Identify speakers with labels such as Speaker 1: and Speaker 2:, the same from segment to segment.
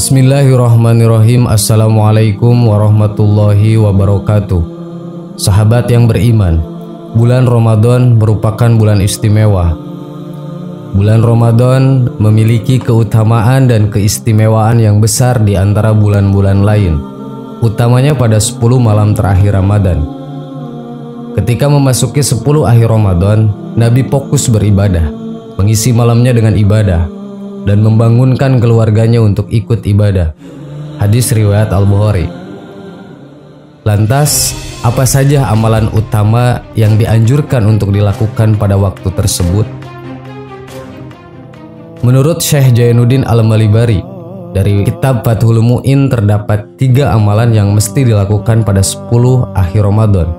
Speaker 1: Bismillahirrahmanirrahim. Assalamualaikum warahmatullahi wabarakatuh. Sahabat yang beriman, bulan Ramadan merupakan bulan istimewa. Bulan Ramadan memiliki keutamaan dan keistimewaan yang besar di antara bulan-bulan lain, utamanya pada 10 malam terakhir Ramadan. Ketika memasuki 10 akhir Ramadan, Nabi fokus beribadah, mengisi malamnya dengan ibadah, dan membangunkan keluarganya untuk ikut ibadah. Hadis riwayat Al-Bukhari. Lantas, apa saja amalan utama yang dianjurkan untuk dilakukan pada waktu tersebut? Menurut Syekh Jainuddin Al-Malibari, dari kitab Fathul Mu'in terdapat 3 amalan yang mesti dilakukan pada 10 akhir Ramadan.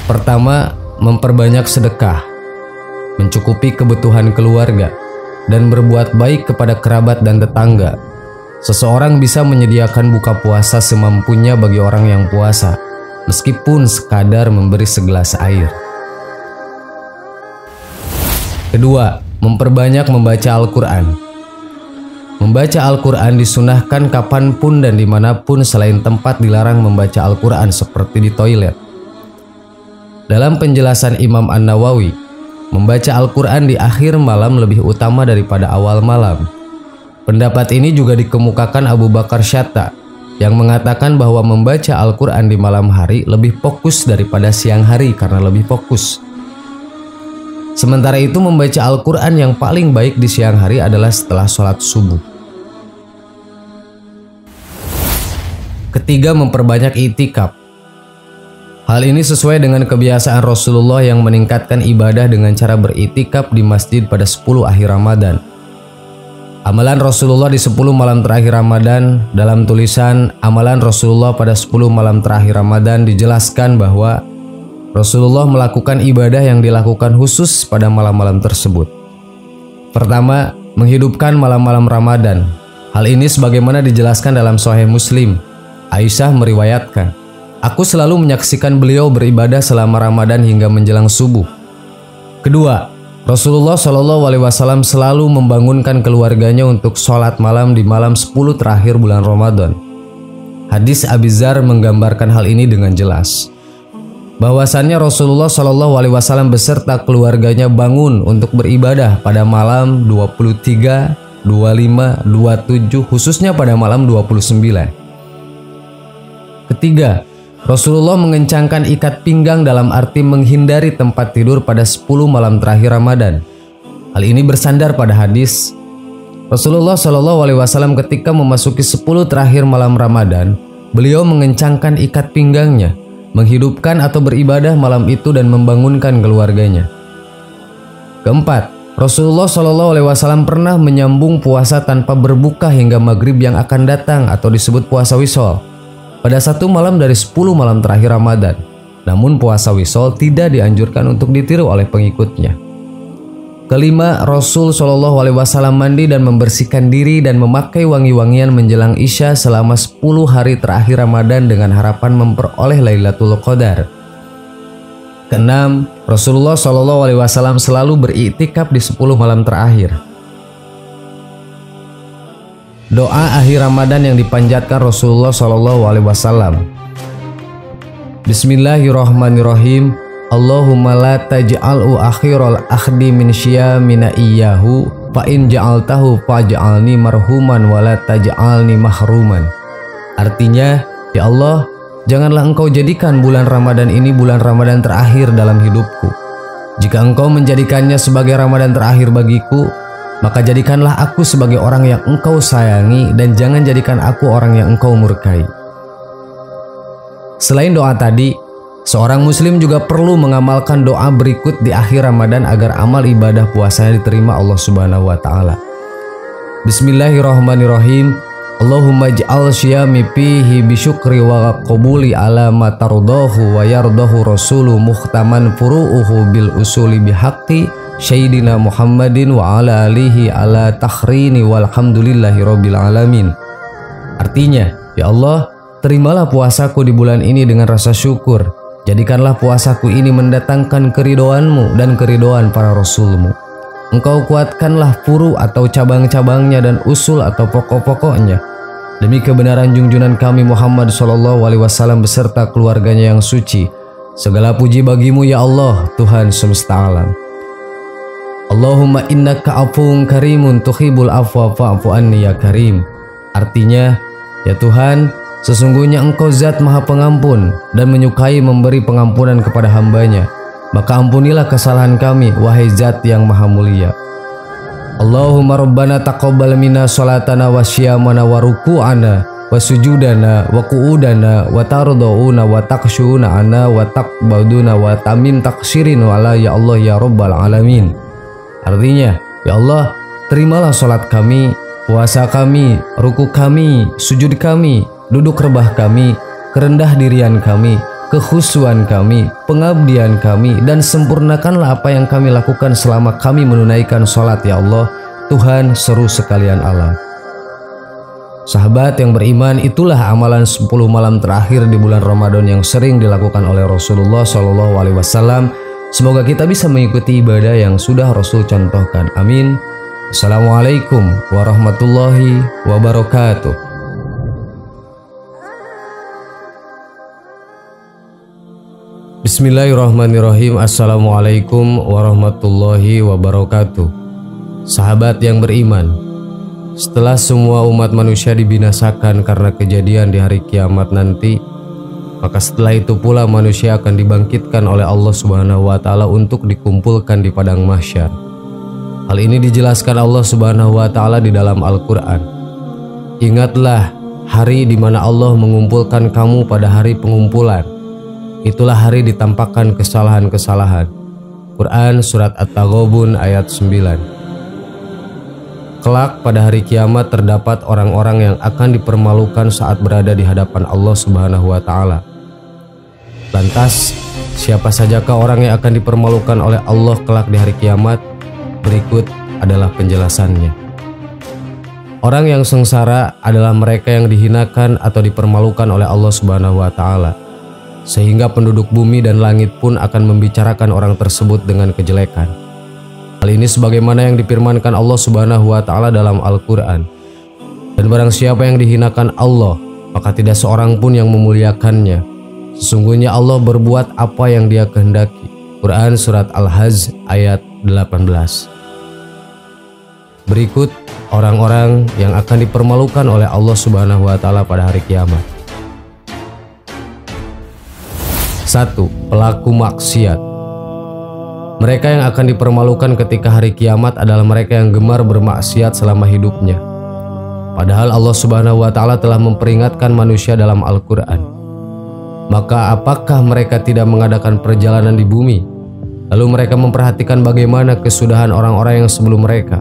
Speaker 1: Pertama, memperbanyak sedekah, mencukupi kebutuhan keluarga, dan berbuat baik kepada kerabat dan tetangga. Seseorang bisa menyediakan buka puasa semampunya bagi orang yang puasa, meskipun sekadar memberi segelas air. Kedua, memperbanyak membaca Al-Quran. Membaca Al-Quran disunahkan kapanpun dan dimanapun selain tempat dilarang membaca Al-Quran seperti di toilet. Dalam penjelasan Imam An-Nawawi, membaca Al-Quran di akhir malam lebih utama daripada awal malam. Pendapat ini juga dikemukakan Abu Bakar Syatta, yang mengatakan bahwa membaca Al-Quran di malam hari lebih fokus daripada siang hari karena lebih fokus. Sementara itu, membaca Al-Quran yang paling baik di siang hari adalah setelah sholat subuh. Ketiga, memperbanyak i'tikaf. Hal ini sesuai dengan kebiasaan Rasulullah yang meningkatkan ibadah dengan cara beriktikaf di masjid pada 10 akhir Ramadan. Amalan Rasulullah di 10 malam terakhir Ramadan, dalam tulisan Amalan Rasulullah pada 10 malam terakhir Ramadan dijelaskan bahwa Rasulullah melakukan ibadah yang dilakukan khusus pada malam-malam tersebut. Pertama, menghidupkan malam-malam Ramadan. Hal ini sebagaimana dijelaskan dalam Sahih Muslim. Aisyah meriwayatkan, "Aku selalu menyaksikan beliau beribadah selama Ramadan hingga menjelang subuh." Kedua, Rasulullah SAW selalu membangunkan keluarganya untuk sholat malam di malam 10 terakhir bulan Ramadan. Hadis Abi Dzar menggambarkan hal ini dengan jelas. Bahwasannya Rasulullah SAW beserta keluarganya bangun untuk beribadah pada malam 23, 25, 27, khususnya pada malam 29. Ketiga, Rasulullah mengencangkan ikat pinggang dalam arti menghindari tempat tidur pada 10 malam terakhir Ramadan. Hal ini bersandar pada hadis Rasulullah SAW ketika memasuki 10 terakhir malam Ramadan, beliau mengencangkan ikat pinggangnya, menghidupkan atau beribadah malam itu dan membangunkan keluarganya. Keempat, Rasulullah SAW pernah menyambung puasa tanpa berbuka hingga maghrib yang akan datang atau disebut puasa wisol pada 1 malam dari 10 malam terakhir Ramadan. Namun puasa wisol tidak dianjurkan untuk ditiru oleh pengikutnya. Kelima, Rasul SAW mandi dan membersihkan diri dan memakai wangi-wangian menjelang Isya selama 10 hari terakhir Ramadan dengan harapan memperoleh Lailatul Qadar. Keenam, Rasulullah SAW selalu beriktikaf di 10 malam terakhir. Doa akhir Ramadan yang dipanjatkan Rasulullah SAW. Bismillahirrahmanirrahim. Allahumma la taj'al'u akhiral akhdi min syiyamina iyyahu fa in ja'altahu faj'alni marhuman wa la taj'alni mahruman. Artinya, ya Allah, janganlah engkau jadikan bulan Ramadan ini bulan Ramadan terakhir dalam hidupku. Jika engkau menjadikannya sebagai Ramadan terakhir bagiku, maka jadikanlah aku sebagai orang yang engkau sayangi dan jangan jadikan aku orang yang engkau murkai. Selain doa tadi, seorang muslim juga perlu mengamalkan doa berikut di akhir Ramadan agar amal ibadah puasanya diterima Allah Subhanahu wa taala. Bismillahirrahmanirrahim. Allahumma ij'al syiyami fihi bisyukri wa qabuli ala ma tardahu wa yardahu rasulu muhtaman furu'uhu bil usuli bihaqqi Sayyidina Muhammadin wa ala alihi ala takhrini walhamdulillahi rabbil alamin. Artinya, ya Allah, terimalah puasaku di bulan ini dengan rasa syukur. Jadikanlah puasaku ini mendatangkan keridhoanmu dan keridhoan para rasulmu. Engkau kuatkanlah furu atau cabang-cabangnya dan usul atau pokok-pokoknya. Demi kebenaran junjungan kami Muhammad SAW beserta keluarganya yang suci. Segala puji bagimu ya Allah, Tuhan semesta alam. Allahumma innaka afuwun karimun tuhibbul afwa fa'fu anni ya karim. Artinya, ya Tuhan, sesungguhnya Engkau zat maha pengampun dan menyukai memberi pengampunan kepada hambanya. Maka ampunilah kesalahan kami, wahai zat yang maha mulia. Allahumma rabbana taqabbal minna salatana wa syiyamana wa ruku'ana wa sujudana wa qu'udana wa tardauna wa taqsyuna ana wa taqbaduna wa tamin taqsirin wala ya Allah ya rabbal alamin. Artinya, ya Allah, terimalah salat kami, puasa kami, ruku kami, sujud kami, duduk rebah kami, kerendah dirian kami, kekhusyuan kami, pengabdian kami, dan sempurnakanlah apa yang kami lakukan selama kami menunaikan sholat ya Allah, Tuhan seru sekalian alam. Sahabat yang beriman, itulah amalan 10 malam terakhir di bulan Ramadan yang sering dilakukan oleh Rasulullah SAW. Semoga kita bisa mengikuti ibadah yang sudah Rasul contohkan. Amin. Assalamualaikum warahmatullahi wabarakatuh. Bismillahirrahmanirrahim. Assalamualaikum warahmatullahi wabarakatuh. Sahabat yang beriman, setelah semua umat manusia dibinasakan karena kejadian di hari kiamat nanti, maka setelah itu pula manusia akan dibangkitkan oleh Allah Subhanahu wa Ta'ala untuk dikumpulkan di padang mahsyar. Hal ini dijelaskan Allah Subhanahu wa Ta'ala di dalam Al-Quran. Ingatlah hari di mana Allah mengumpulkan kamu pada hari pengumpulan. Itulah hari ditampakkan kesalahan-kesalahan. Quran Surat At-Taghabun ayat 9. Kelak pada hari kiamat terdapat orang-orang yang akan dipermalukan saat berada di hadapan Allah Subhanahu wa Ta'ala. Lantas, siapa sajakah orang yang akan dipermalukan oleh Allah kelak di hari kiamat? Berikut adalah penjelasannya. Orang yang sengsara adalah mereka yang dihinakan atau dipermalukan oleh Allah Subhanahu wa Ta'ala, sehingga penduduk bumi dan langit pun akan membicarakan orang tersebut dengan kejelekan. Hal ini sebagaimana yang difirmankan Allah Subhanahu wa Ta'ala dalam Al-Quran. Dan barang siapa yang dihinakan Allah, maka tidak seorang pun yang memuliakannya. Sesungguhnya Allah berbuat apa yang Dia kehendaki. Quran Surat Al-Hajj ayat 18. Berikut orang-orang yang akan dipermalukan oleh Allah Subhanahu wa Ta'ala pada hari kiamat. 1. Pelaku maksiat. Mereka yang akan dipermalukan ketika hari kiamat adalah mereka yang gemar bermaksiat selama hidupnya. Padahal Allah Subhanahu wa Ta'ala telah memperingatkan manusia dalam Al-Quran. Maka apakah mereka tidak mengadakan perjalanan di bumi? Lalu mereka memperhatikan bagaimana kesudahan orang-orang yang sebelum mereka.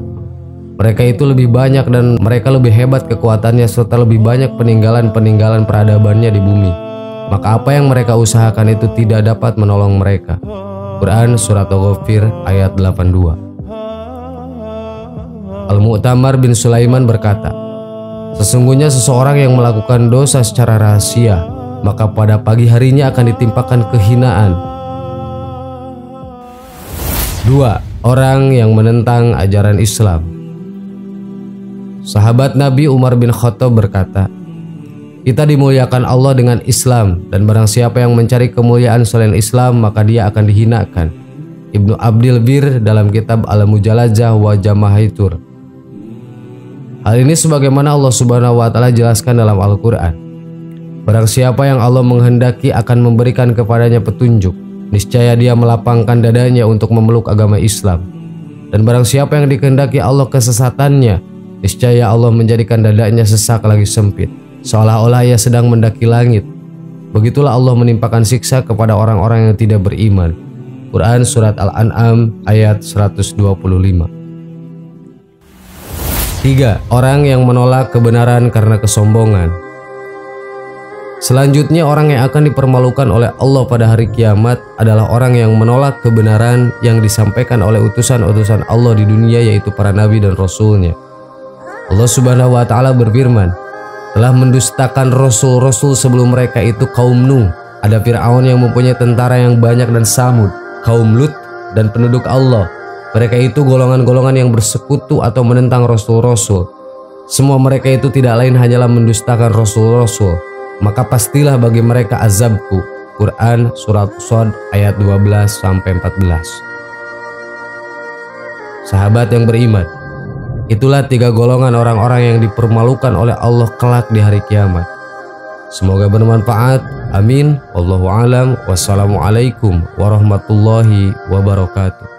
Speaker 1: Mereka itu lebih banyak dan mereka lebih hebat kekuatannya serta lebih banyak peninggalan-peninggalan peradabannya di bumi. Maka apa yang mereka usahakan itu tidak dapat menolong mereka. Quran Surat Al-Ghafir ayat 82. Al-Mu'tamar bin Sulaiman berkata, sesungguhnya seseorang yang melakukan dosa secara rahasia, maka pada pagi harinya akan ditimpakan kehinaan. 2. Orang yang menentang ajaran Islam. Sahabat Nabi Umar bin Khattab berkata, kita dimuliakan Allah dengan Islam, dan barang siapa yang mencari kemuliaan selain Islam, maka dia akan dihinakan. Ibnu Abdil Bir dalam kitab Al-Mujalajah wa Jamahaitur. Hal ini sebagaimana Allah Subhanahu wa Ta'ala jelaskan dalam Al-Quran. Barang siapa yang Allah menghendaki akan memberikan kepadanya petunjuk, niscaya dia melapangkan dadanya untuk memeluk agama Islam. Dan barang siapa yang dikehendaki Allah kesesatannya, niscaya Allah menjadikan dadanya sesak lagi sempit, seolah-olah ia sedang mendaki langit. Begitulah Allah menimpakan siksa kepada orang-orang yang tidak beriman. Quran Surat Al-An'am ayat 125. 3. Orang yang menolak kebenaran karena kesombongan. Selanjutnya, orang yang akan dipermalukan oleh Allah pada hari kiamat adalah orang yang menolak kebenaran yang disampaikan oleh utusan-utusan Allah di dunia, yaitu para nabi dan rasulnya. Allah Subhanahu wa Ta'ala berfirman, telah mendustakan rasul-rasul sebelum mereka itu kaum Nuh, ada Fir'aun yang mempunyai tentara yang banyak dan Samud, kaum Lut dan penduduk Allah, Mereka itu golongan-golongan yang bersekutu atau menentang Rasul-Rasul. Semua mereka itu tidak lain hanyalah mendustakan Rasul-Rasul. Maka pastilah bagi mereka azabku. Quran Surat Shad ayat 12-14. Sahabat yang beriman, itulah 3 golongan orang-orang yang dipermalukan oleh Allah kelak di hari kiamat. Semoga bermanfaat. Amin. Wallahu alam. Wassalamualaikum warahmatullahi wabarakatuh.